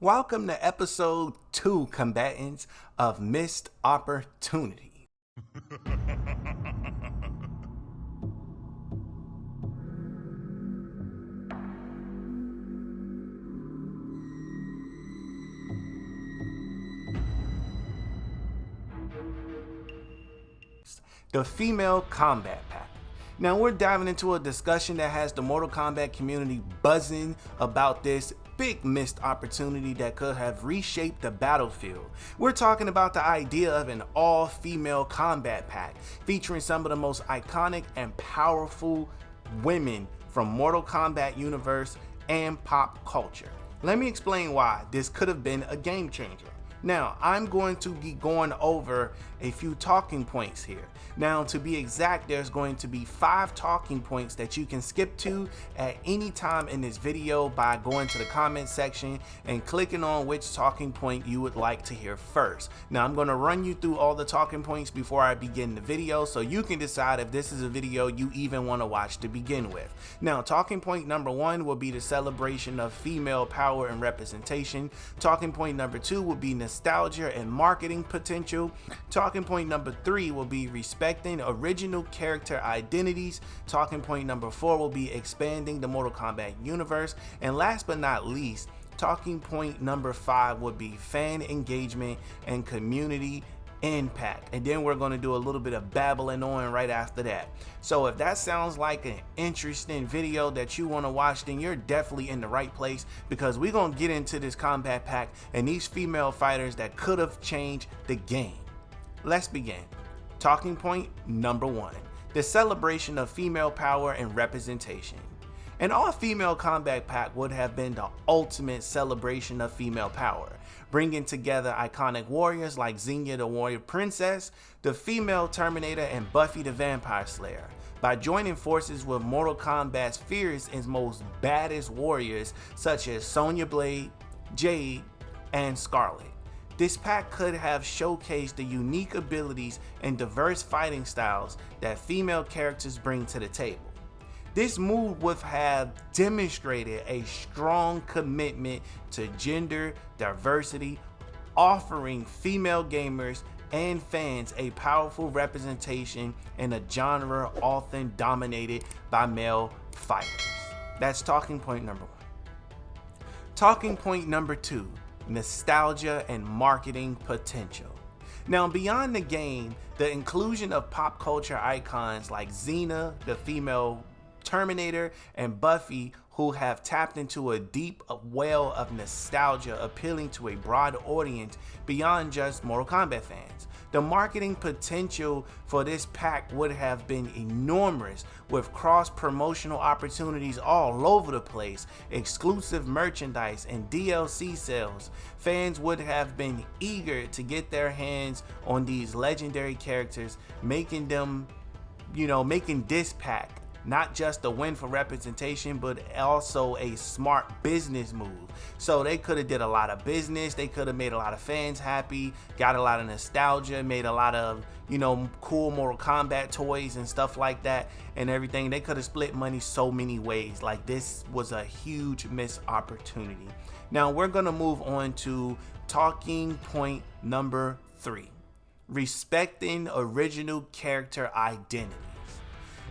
Welcome to episode 2, combatants of Missed Opportunity. The Female Kombat Pack. Now we're diving into a discussion that has the Mortal Kombat community buzzing about this big missed opportunity that could have reshaped the battlefield. We're talking about the idea of an all-female combat pack featuring some of the most iconic and powerful women from Mortal Kombat universe and pop culture. Let me explain why this could have been a game changer. Now, I'm going to be going over a few talking points here. Now, to be exact, there's going to be 5 talking points that you can skip to at any time in this video by going to the comment section and clicking on which talking point you would like to hear first. Now, I'm going to run you through all the talking points before I begin the video so you can decide if this is a video you even want to watch to begin with. Now, talking point number 1 will be the celebration of female power and representation. Talking point number 2 will be nostalgia and marketing potential. Talking point number 3 will be respecting original character identities. Talking point number 4 will be expanding the Mortal Kombat universe. And last but not least, talking point number 5 would be fan engagement and community impact. And then we're going to do a little bit of babbling on right after that. So if that sounds like an interesting video that you want to watch, then you're definitely in the right place, because we're going to get into this combat pack and these female fighters that could have changed the game. Let's begin. Talking point number 1, the celebration of female power and representation. An all-female combat pack would have been the ultimate celebration of female power, bringing together iconic warriors like Xena the Warrior Princess, the female Terminator, and Buffy the Vampire Slayer. By joining forces with Mortal Kombat's fiercest and most baddest warriors such as Sonya Blade, Jade, and Skarlet. This pack could have showcased the unique abilities and diverse fighting styles that female characters bring to the table. This move would have demonstrated a strong commitment to gender diversity, offering female gamers and fans a powerful representation in a genre often dominated by male fighters. That's talking point number 1. Talking point number 2, nostalgia and marketing potential. Now, beyond the game, the inclusion of pop culture icons like Xena, the female Terminator, and Buffy, who have tapped into a deep well of nostalgia appealing to a broad audience beyond just Mortal Kombat fans. The marketing potential for this pack would have been enormous, with cross-promotional opportunities all over the place, exclusive merchandise, and DLC sales. Fans would have been eager to get their hands on these legendary characters, making this pack not just a win for representation, but also a smart business move. So they could have did a lot of business, they could have made a lot of fans happy, got a lot of nostalgia, made a lot of, cool Mortal Kombat toys and stuff like that and everything. They could have split money so many ways. Like, this was a huge missed opportunity. Now we're gonna move on to talking point number 3, respecting original character identity.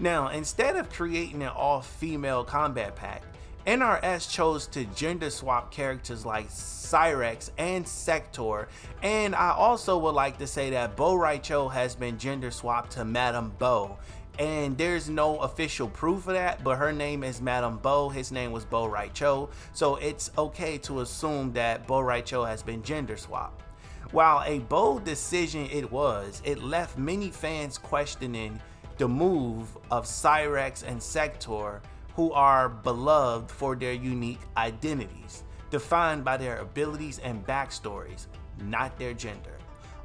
Now, instead of creating an all-female combat pack, NRS chose to gender swap characters like Cyrax and Sektor, and I also would like to say that Bo Raicho has been gender swapped to Madame Bo, and there's no official proof of that, but her name is Madame Bo, his name was Bo Raicho, so it's okay to assume that Bo Raicho has been gender swapped. While a bold decision it was, it left many fans questioning the move of Cyrax and Sektor, who are beloved for their unique identities, defined by their abilities and backstories, not their gender.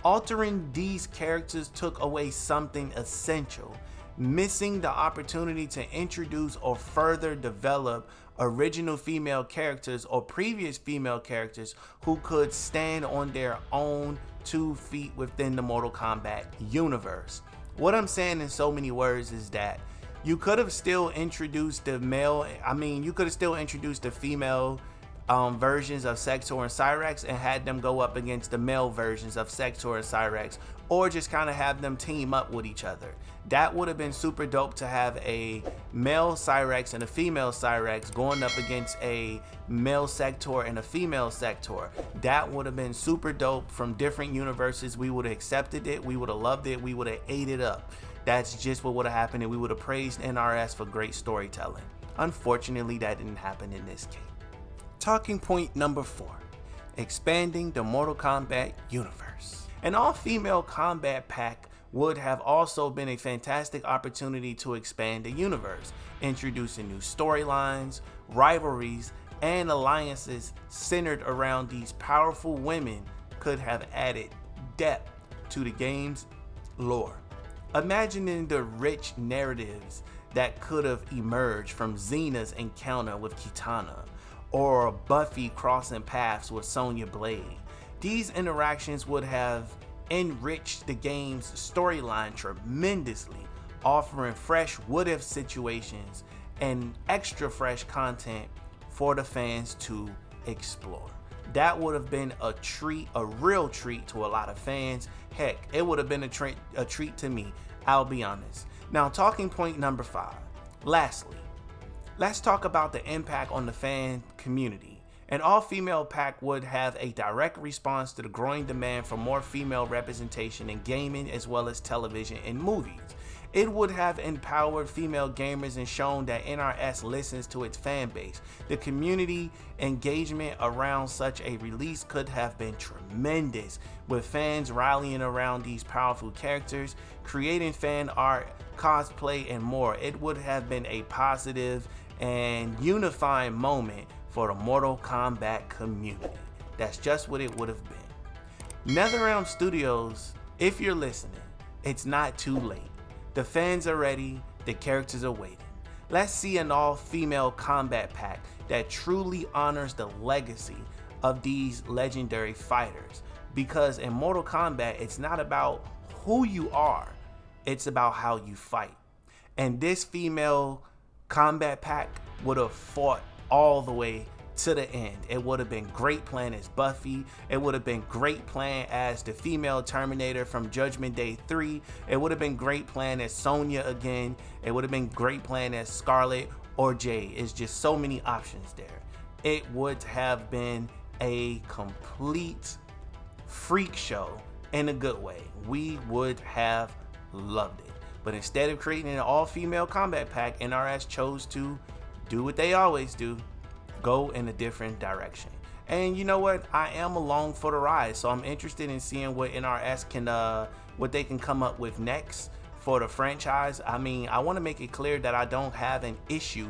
Altering these characters took away something essential, missing the opportunity to introduce or further develop original female characters or previous female characters who could stand on their own 2 feet within the Mortal Kombat universe. What I'm saying in so many words is that you could have still introduced the female versions of Sektor and Cyrax and had them go up against the male versions of Sektor and Cyrax, or just kind of have them team up with each other. That would have been super dope to have a male Cyrax and a female Cyrax going up against a male Sektor and a female Sektor. That would have been super dope from different universes. We would have accepted it. We would have loved it. We would have ate it up. That's just what would have happened, and we would have praised NRS for great storytelling. Unfortunately, that didn't happen in this case. Talking point number 4, expanding the Mortal Kombat universe. An all-female combat pack would have also been a fantastic opportunity to expand the universe, introducing new storylines, rivalries, and alliances centered around these powerful women could have added depth to the game's lore. Imagining the rich narratives that could have emerged from Xena's encounter with Kitana, or Buffy crossing paths with Sonya Blade. These interactions would have enriched the game's storyline tremendously, offering fresh what-if situations and extra fresh content for the fans to explore. That would have been a treat, a real treat to a lot of fans. Heck, it would have been a treat to me, I'll be honest. Now, talking point number 5. Lastly, let's talk about the impact on the fan community. An all-female pack would have a direct response to the growing demand for more female representation in gaming as well as television and movies. It would have empowered female gamers and shown that NRS listens to its fan base. The community engagement around such a release could have been tremendous, with fans rallying around these powerful characters, creating fan art, cosplay, and more. It would have been a positive and unifying moment for the Mortal Kombat community. That's just what it would have been. NetherRealm Studios, if you're listening, it's not too late. The fans are ready, the characters are waiting. Let's see an all-female combat pack that truly honors the legacy of these legendary fighters. Because in Mortal Kombat, it's not about who you are, it's about how you fight. And this female combat pack would have fought all the way to the end. It would have been great playing as Buffy. It would have been great playing as the female Terminator from Judgment Day 3. It would have been great playing as Sonya again. It would have been great playing as Skarlet or Jade. It's just so many options there. It would have been a complete freak show in a good way. We would have loved it. But instead of creating an all-female combat pack, NRS chose to do what they always do, go in a different direction. And you know what? I am along for the ride, so I'm interested in seeing what NRS can, what they can come up with next for the franchise. I mean, I want to make it clear that I don't have an issue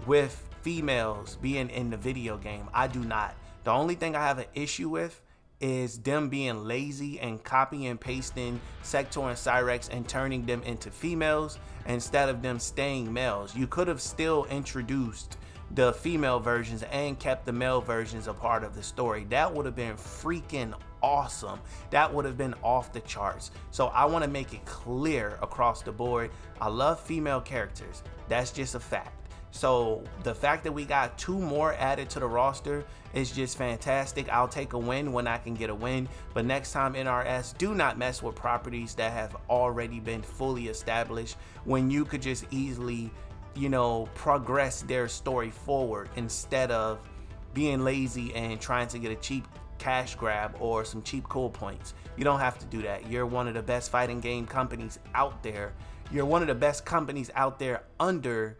with females being in the video game. I do not. The only thing I have an issue with is them being lazy and copy and pasting Sektor and Cyrax and turning them into females instead of them staying males. You could have still introduced the female versions and kept the male versions a part of the story. That would have been freaking awesome. That would have been off the charts. So I want to make it clear across the board, I love female characters. That's just a fact. So the fact that we got 2 more added to the roster is just fantastic. I'll take a win when I can get a win. But next time, NRS, do not mess with properties that have already been fully established when you could just easily, you know, progress their story forward instead of being lazy and trying to get a cheap cash grab or some cheap cool points. You don't have to do that. You're one of the best fighting game companies out there. You're one of the best companies out there under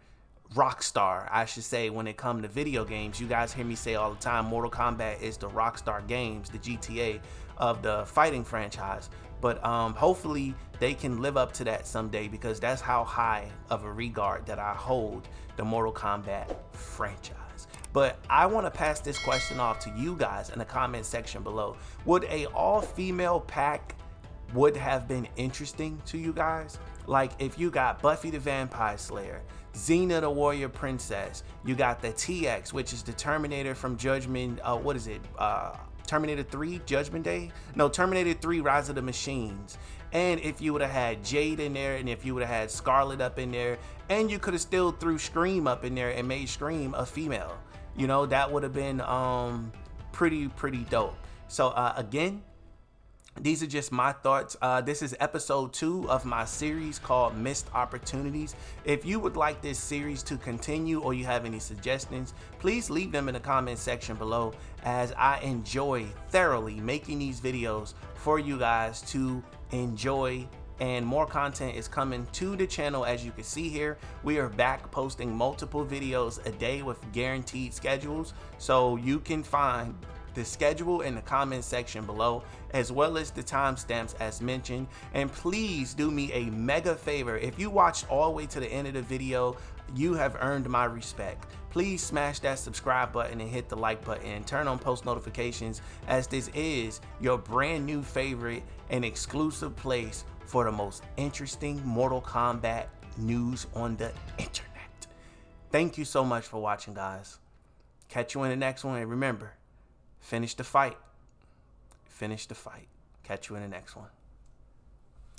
Rockstar, I should say, when it comes to video games. You guys hear me say all the time, Mortal Kombat is the Rockstar Games, the GTA of the fighting franchise. But hopefully they can live up to that someday, because that's how high of a regard that I hold the Mortal Kombat franchise. But I want to pass this question off to you guys in the comment section below. Would a all-female pack would have been interesting to you guys? Like if you got Buffy the Vampire Slayer, Xena the Warrior Princess, you got the TX, which is the Terminator from Judgment, Terminator 3 Judgment Day? No, Terminator 3 Rise of the Machines. And if you would have had Jade in there, and if you would have had Skarlet up in there, and you could have still threw Scream up in there and made Scream a female. You know, that would have been pretty dope. So again, these are just my thoughts. This is episode 2 of my series called Missed Opportunities. If you would like this series to continue or you have any suggestions, please leave them in the comment section below, as I enjoy thoroughly making these videos for you guys to enjoy. And more content is coming to the channel. As you can see here, we are back posting multiple videos a day with guaranteed schedules. So you can find the schedule in the comment section below, as well as the timestamps as mentioned. And please do me a mega favor. If you watched all the way to the end of the video, you have earned my respect. Please smash that subscribe button and hit the like button and turn on post notifications, as this is your brand new favorite and exclusive place for the most interesting Mortal Kombat news on the internet. Thank you so much for watching, guys. Catch you in the next one. And remember, finish the fight. Finish the fight. Catch you in the next one.